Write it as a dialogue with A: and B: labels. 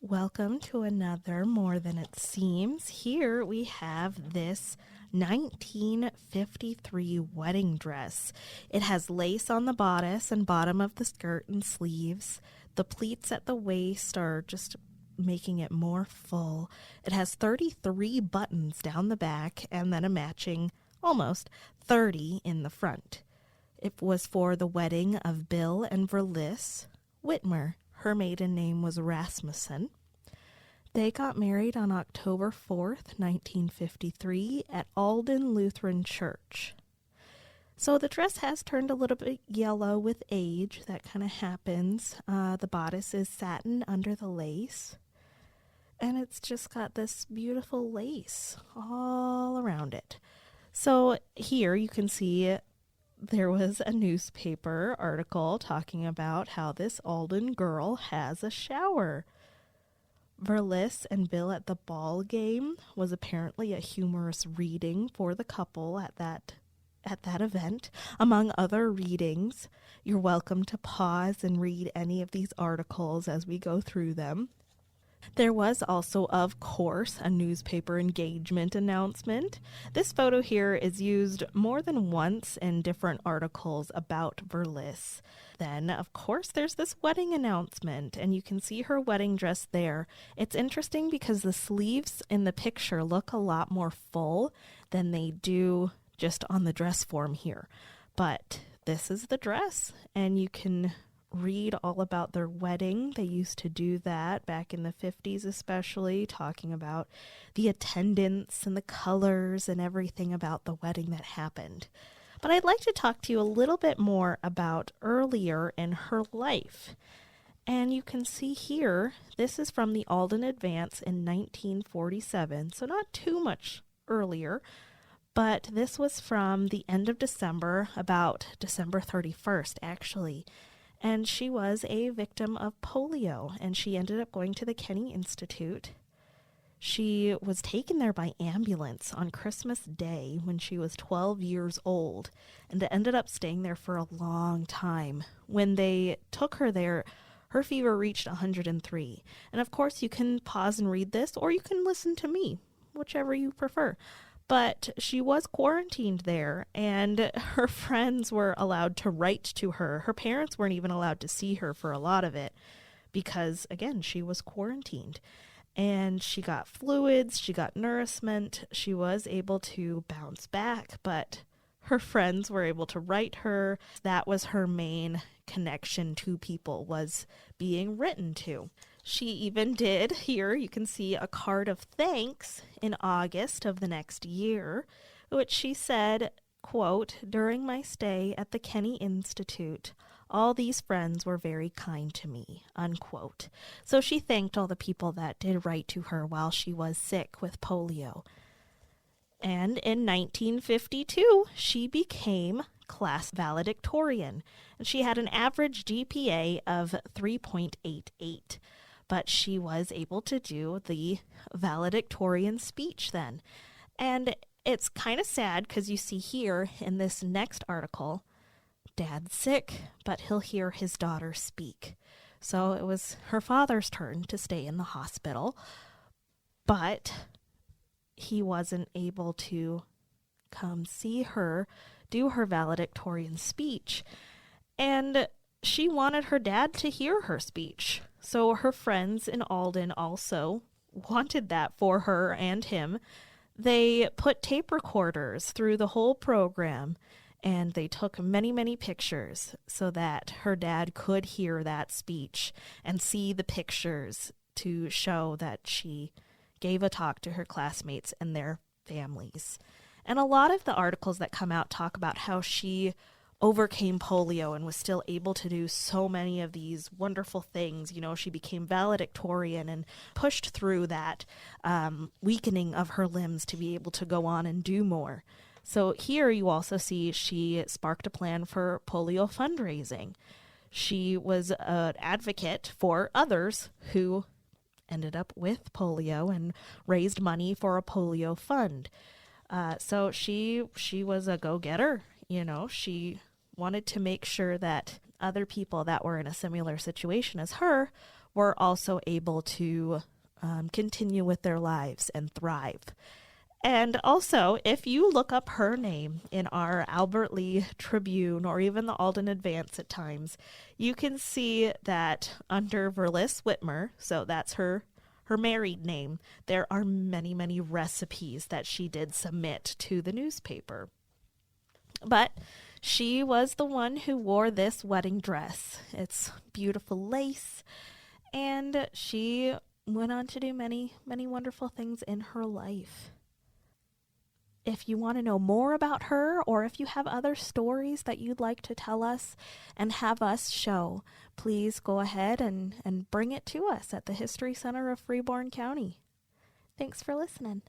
A: Welcome to another More Than It Seems. Here we have this 1953 wedding dress. It has lace on the bodice and bottom of the skirt and sleeves. The pleats at the waist are just making it more full. It has 33 buttons down the back and then a matching almost 30 in the front. It was for the wedding of Bill and Verliss Wittmer. Her maiden name was Rasmussen. They got married on October 4th, 1953 at Alden Lutheran Church. So the dress has turned a little bit yellow with age. That kind of happens. The bodice is satin under the lace. And it's just got this beautiful lace all around it. So here you can see there was a newspaper article talking about how this Alden girl has a shower. Verliss and Bill at the ball game was apparently a humorous reading for the couple at that event. Among other readings, you're welcome to pause and read any of these articles as we go through them. There was also, of course, a newspaper engagement announcement. This photo here is used more than once in different articles about Verliss. Then, of course, there's this wedding announcement, and you can see her wedding dress there. It's interesting because the sleeves in the picture look a lot more full than they do just on the dress form here. But this is the dress, and you can read all about their wedding. They used to do that back in the 50s especially, talking about the attendance and the colors and everything about the wedding that happened. But I'd like to talk to you a little bit more about earlier in her life. And you can see here, this is from the Alden Advance in 1947, so not too much earlier. But this was from the end of December, about December 31st actually. And she was a victim of polio, and she ended up going to the Kenny Institute. She was taken there by ambulance on Christmas Day when she was 12 years old, and ended up staying there for a long time. When they took her there, her fever reached 103. And of course, you can pause and read this, or you can listen to me, whichever you prefer. But she was quarantined there, and her friends were allowed to write to her. Her parents weren't even allowed to see her for a lot of it because, again, she was quarantined. And she got fluids, she got nourishment, she was able to bounce back, but her friends were able to write her. That was her main connection to people, was being written to. She even did, here you can see a card of thanks in August of the next year, which she said, quote, "During my stay at the Kenny Institute, all these friends were very kind to me," unquote. So she thanked all the people that did write to her while she was sick with polio. And in 1952, she became class valedictorian, and she had an average GPA of 3.88. But she was able to do the valedictorian speech then. And it's kind of sad because you see here in this next article, Dad's sick, but he'll hear his daughter speak. So it was her father's turn to stay in the hospital, but he wasn't able to come see her do her valedictorian speech. And she wanted her dad to hear her speech. So her friends in Alden also wanted that for her and him. They put tape recorders through the whole program, and they took many, many pictures so that her dad could hear that speech and see the pictures to show that she gave a talk to her classmates and their families. And a lot of the articles that come out talk about how she overcame polio and was still able to do so many of these wonderful things. You know, she became valedictorian and pushed through that weakening of her limbs to be able to go on and do more. So here you also see she sparked a plan for polio fundraising. She was an advocate for others who ended up with polio and raised money for a polio fund. So she was a go-getter. You know, she wanted to make sure that other people that were in a similar situation as her were also able to continue with their lives and thrive. And also, if you look up her name in our Albert Lee Tribune or even the Alden Advance at times, you can see that under Verliss Wittmer, so that's her married name, there are many, many recipes that she did submit to the newspaper. But she was the one who wore this wedding dress. It's beautiful lace, and she went on to do many, many wonderful things in her life. If you want to know more about her, or if you have other stories that you'd like to tell us and have us show, please go ahead and bring it to us at the History Center of Freeborn County. Thanks for listening.